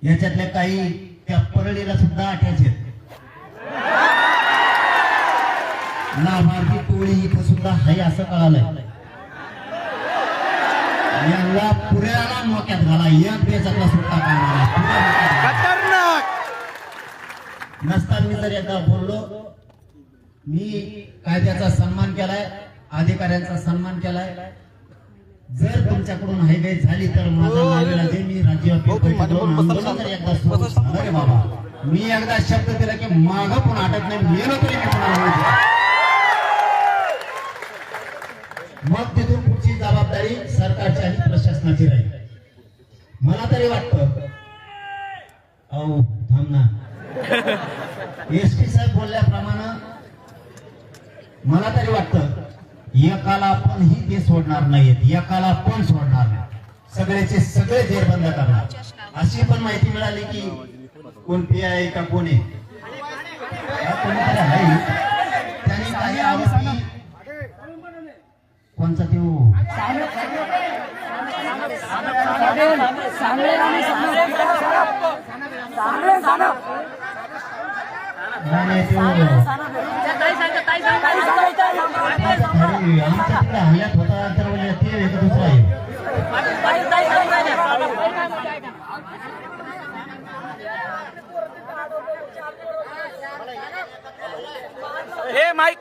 याच्यातले काही त्या परळीला सुद्धा अटॅच आहेत. लाभार्थी टोळी इथं सुद्धा आहे असं कळालंय. याला पुऱ्याला मोक्यात घाला, एक बेचातला सुद्धा खतरनाक नसताना मी जर एकदा बोललो, मी कायद्याचा सन्मान केलाय, अधिकाऱ्यांचा सन्मान केलाय. जर तुमच्याकडून हायवे झाली तर माझा नावेला दे, मी राज्यव्यापी आंदोलन जर एकदा सुरू झालं रे बाबा, मी एकदा शब्द दिला की माग पण आटत नाही, मेलो तरी मी कोणाला. मग तिथून पुढची जबाबदारी सरकारची आणि प्रशासनाची राहील. मला तरी वाटतं, अहो थांब ना, एसपी साहेब बोलल्याप्रमाणे मला तरी वाटतं एकाला पण ही ते सोडणार नाहीत, एकाला पण सोडणार नाही, सगळ्याचे सगळे जेरबंद करणार. अशी पण माहिती मिळाली की कोण पी आहे का कोण आहे, त्यांनी काही आरोपी कोणचा तो हल्ल्यात होता तर ते दुसरा आहे. हे माईक